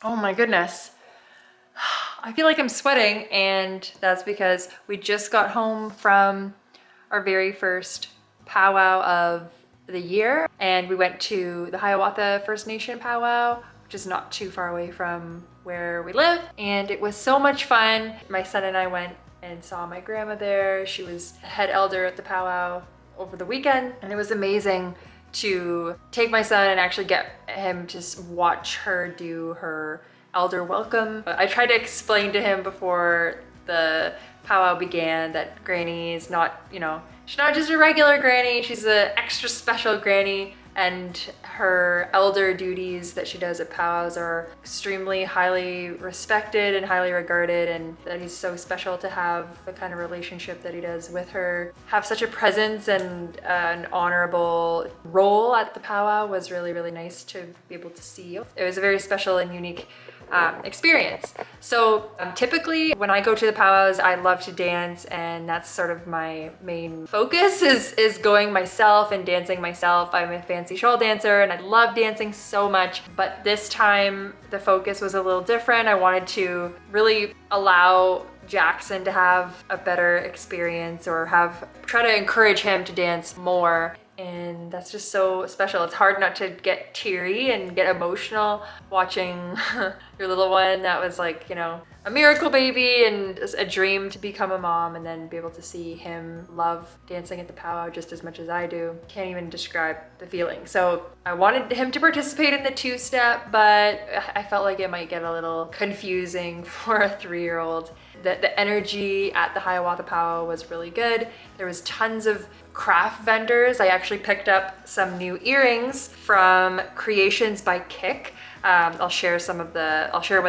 Oh my goodness. I feel like I'm sweating, and that's because we just got home from our very first powwow of the year, and we went to the Hiawatha First Nation powwow, which is not too far away from where we live, and it was so much fun. My son and I went and saw my grandma there. She was head elder at the powwow over the weekend, and it was amazing to take my son and actually get him to watch her do her elder welcome. I tried to explain to him before the powwow began that Granny is not, she's not just a regular granny, she's an extra special granny, and her elder duties that she does at powwows are extremely highly respected and highly regarded, and that he's so special to have the kind of relationship that he does with her. Have such a presence and an honorable role at the powwow was really, really nice to be able to see. It was a very special and unique experience. So typically when I go to the powwows, I love to dance, and that's sort of my main focus is going myself and dancing myself. I'm a fancy shawl dancer and I love dancing so much, but this time the focus was a little different. I wanted to really allow Jackson to have a better experience, or try to encourage him to dance more. And that's just so special. It's hard not to get teary and get emotional watching your little one that was like, a miracle baby and a dream to become a mom, and then be able to see him love dancing at the powwow just as much as I do. Can't even describe the feeling. So I wanted him to participate in the two-step, but I felt like it might get a little confusing for a 3-year-old. The energy at the Hiawatha Pow Wow was really good. There was tons of craft vendors. I actually picked up some new earrings from Creations by Kick. I'll share what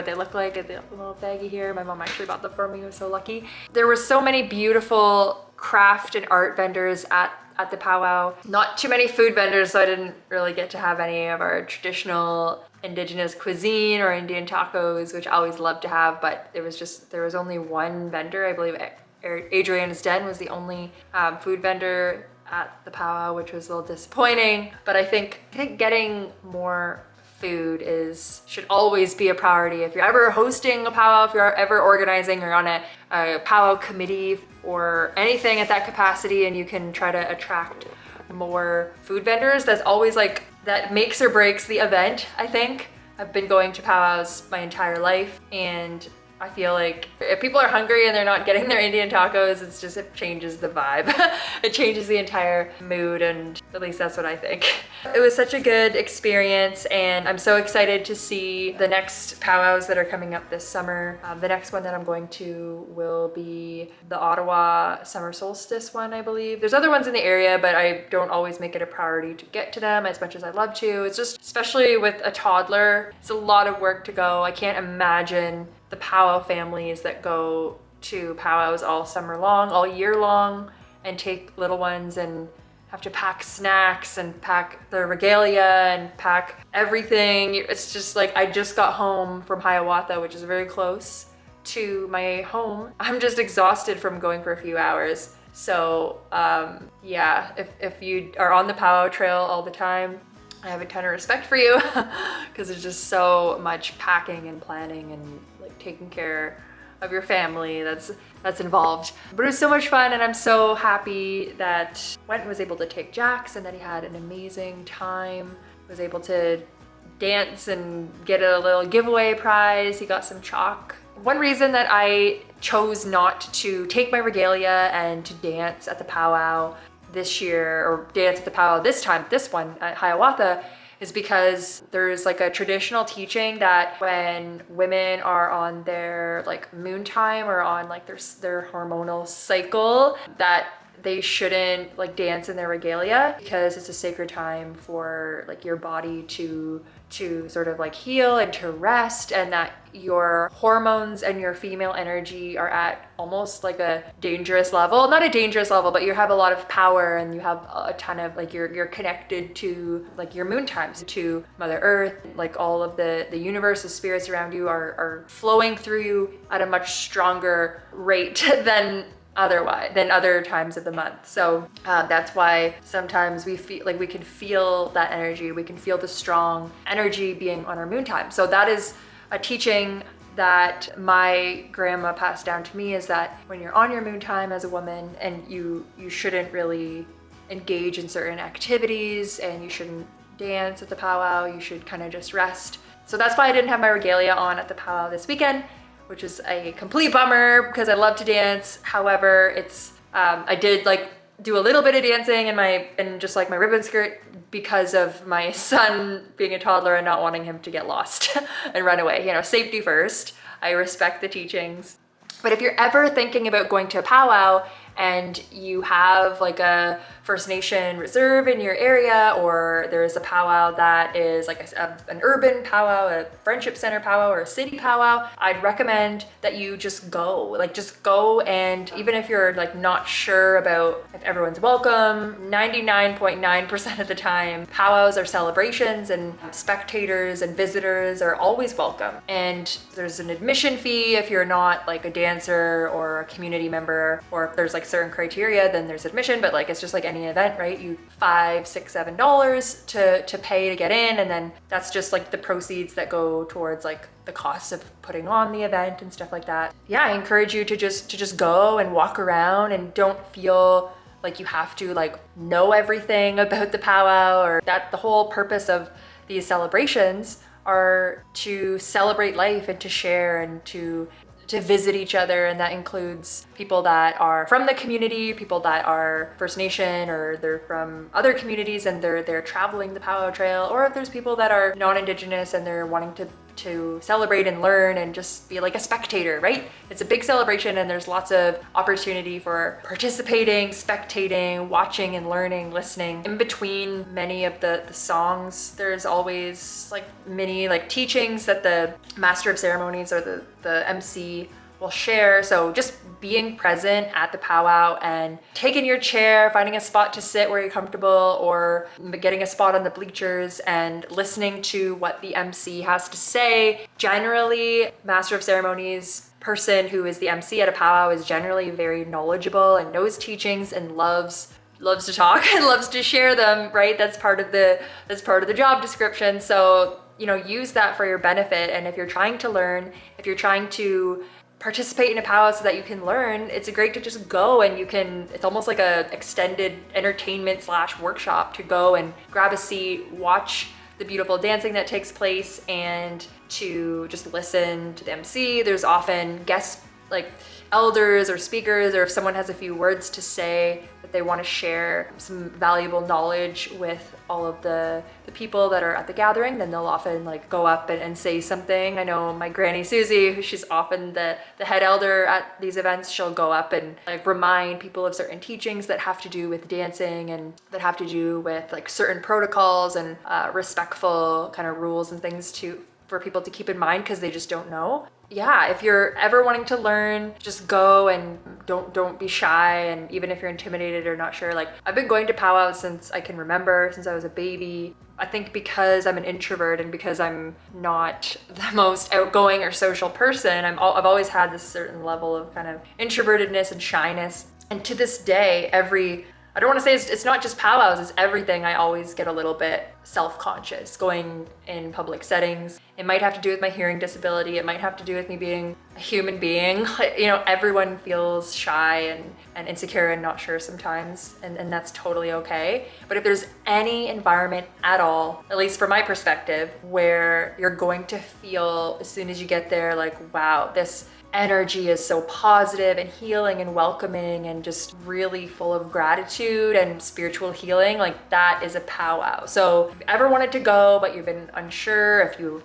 they look like at the little baggie here. My mom actually bought them for me. I was so lucky. There were so many beautiful craft and art vendors at the powwow. Not too many food vendors, so I didn't really get to have any of our traditional Indigenous cuisine or Indian tacos, which I always love to have, but there was only one vendor. I believe Adrian's Den was the only food vendor at the powwow, which was a little disappointing. But I think getting more food should always be a priority. If you're ever hosting a powwow, if you're ever organizing or on a powwow committee or anything at that capacity, and you can try to attract more food vendors, that's always that makes or breaks the event, I think. I've been going to powwows my entire life, and I feel like if people are hungry and they're not getting their Indian tacos, it changes the vibe. It changes the entire mood, and at least that's what I think. It was such a good experience, and I'm so excited to see the next powwows that are coming up this summer. The next one that I'm going to will be the Ottawa Summer Solstice one, I believe. There's other ones in the area, but I don't always make it a priority to get to them as much as I'd love to. It's just, especially with a toddler, it's a lot of work to go. I can't imagine the powwow families that go to powwows all summer long, all year long, and take little ones and have to pack snacks and pack their regalia and pack everything. It's just like, I just got home from Hiawatha, which is very close to my home. I'm just exhausted from going for a few hours. So yeah, if you are on the powwow trail all the time, I have a ton of respect for you because there's just so much packing and planning and taking care of your family that's involved. But it was so much fun, and I'm so happy that Wenton was able to take Jax and that he had an amazing time. Was able to dance and get a little giveaway prize. He got some chalk. One reason that I chose not to take my regalia and to dance at the powwow this year, or dance at the powwow this one at Hiawatha, is because there's a traditional teaching that when women are on their moon time or on their hormonal cycle, that they shouldn't dance in their regalia, because it's a sacred time for your body to sort of heal and to rest, and that your hormones and your female energy are at almost a dangerous level. Not a dangerous level, but you have a lot of power, and you have a ton of you're connected to your moon times, to Mother Earth. All of the universe, the spirits around you are flowing through you at a much stronger rate than other times of the month. So that's why sometimes we feel like we can feel that energy. We can feel the strong energy being on our moon time. So that is a teaching that my grandma passed down to me is that when you're on your moon time as a woman, and you shouldn't really engage in certain activities, and you shouldn't dance at the powwow, you should kind of just rest. So that's why I didn't have my regalia on at the powwow this weekend, which is a complete bummer because I love to dance. However, it's I did like do a little bit of dancing in just like my ribbon skirt because of my son being a toddler and not wanting him to get lost and run away. You know, safety first. I respect the teachings. But if you're ever thinking about going to a powwow and you have like a First Nation reserve in your area, or there is a powwow that is like an urban powwow, a friendship center powwow, or a city powwow, I'd recommend that you just go. Like just go, and even if you're like not sure about if everyone's welcome, 99.9% of the time, powwows are celebrations and spectators and visitors are always welcome. And there's an admission fee if you're not like a dancer or a community member, or if there's like certain criteria, then there's admission, but like it's just like any event, right? You $5, $6, $7 to pay to get in, and then that's just like the proceeds that go towards like the cost of putting on the event and stuff like that. Yeah, I encourage you to just go and walk around, and don't feel like you have to like know everything about the powwow, or that the whole purpose of these celebrations are to celebrate life and to share and to visit each other, and that includes people that are from the community, people that are First Nation, or they're from other communities and they're traveling the powwow trail, or if there's people that are non-Indigenous and they're wanting to celebrate and learn and just be like a spectator, right? It's a big celebration, and there's lots of opportunity for participating, spectating, watching and learning, listening. In between many of the songs, there's always like mini like teachings that the master of ceremonies or the MC will share. So just being present at the powwow and taking your chair, finding a spot to sit where you're comfortable, or getting a spot on the bleachers and listening to what the MC has to say. Generally, master of ceremonies person who is the MC at a powwow is generally very knowledgeable and knows teachings and loves to talk and loves to share them, right? That's part of the job description. So, you know, use that for your benefit. And if you're trying to learn, if you're trying to participate in a powwow so that you can learn, it's great to just go, and it's almost like a extended entertainment / workshop to go and grab a seat, watch the beautiful dancing that takes place, and to just listen to the MC. There's often guests like elders or speakers, or if someone has a few words to say that they want to share some valuable knowledge with all of the people that are at the gathering, then they'll often like go up and say something. I know my granny Susie, she's often the head elder at these events, she'll go up and like remind people of certain teachings that have to do with dancing and that have to do with like certain protocols and respectful kind of rules and things for people to keep in mind, because they just don't know. Yeah, if you're ever wanting to learn, just go, and don't be shy. And even if you're intimidated or not sure, like I've been going to powwows since I can remember, since I was a baby. I think because I'm an introvert and because I'm not the most outgoing or social person, I've always had this certain level of kind of introvertedness and shyness. And to this day, I don't want to say it's not just powwows, it's everything. I always get a little bit self-conscious going in public settings. It might have to do with my hearing disability. It might have to do with me being a human being. You know, everyone feels shy and insecure and not sure sometimes, and that's totally okay. But if there's any environment at all, at least from my perspective, where you're going to feel as soon as you get there, like, wow, this energy is so positive and healing and welcoming and just really full of gratitude and spiritual healing, like that is a powwow. So if you ever wanted to go but you've been unsure,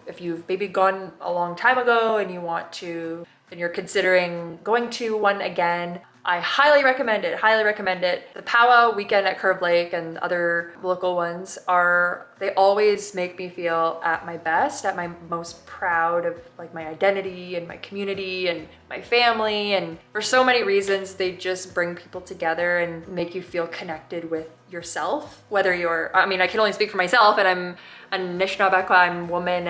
if you've maybe gone a long time ago and you want to, and you're considering going to one again, I highly recommend it. The powwow weekend at Curve Lake and other local ones they always make me feel at my best, at my most proud of like my identity and my community and my family. And for so many reasons, they just bring people together and make you feel connected with yourself. Whether I can only speak for myself, and I'm a Anishinaabe, I'm woman,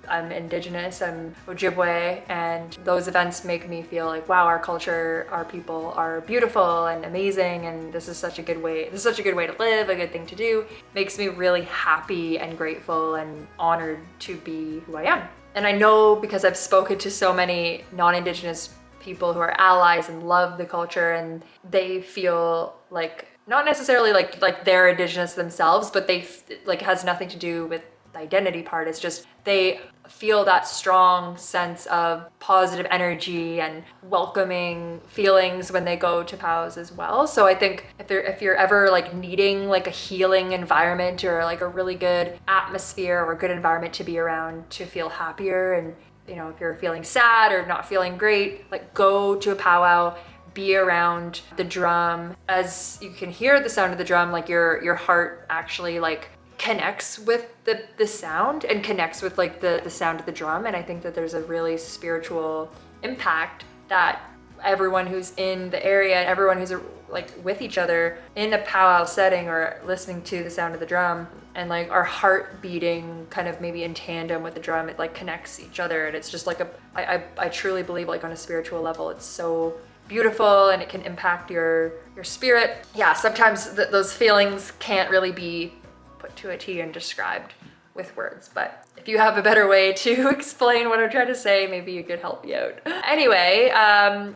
I'm Indigenous, I'm Ojibwe, and those events make me feel like, wow, our culture, our people are beautiful and amazing, and this is such a good way to live, a good thing to do. Makes me really happy and grateful and honored to be who I am. And I know because I've spoken to so many non-Indigenous people who are allies and love the culture, and they feel like not necessarily like they're Indigenous themselves, but they like has nothing to do with the identity part. It's just they feel that strong sense of positive energy and welcoming feelings when they go to POWs as well. So I think if you're ever like needing like a healing environment or like a really good atmosphere or a good environment to be around to feel happier, and you know, if you're feeling sad or not feeling great, like go to a powwow, be around the drum. As you can hear the sound of the drum, like your heart actually like connects with the sound and connects with like the sound of the drum. And I think that there's a really spiritual impact that everyone who's in the area and everyone who's like with each other in a powwow setting or listening to the sound of the drum and like our heart beating kind of maybe in tandem with the drum, it like connects each other. And it's just like I truly believe like on a spiritual level, it's so beautiful and it can impact your spirit. Yeah, sometimes those feelings can't really be put to a T and described with words, but if you have a better way to explain what I'm trying to say, maybe you could help me out. Anyway,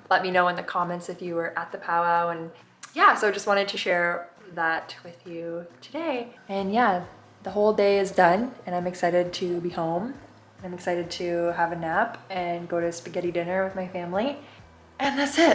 let me know in the comments if you were at the powwow. And yeah, so I just wanted to share that with you today. And yeah, the whole day is done and I'm excited to be home. I'm excited to have a nap and go to spaghetti dinner with my family. And that's it.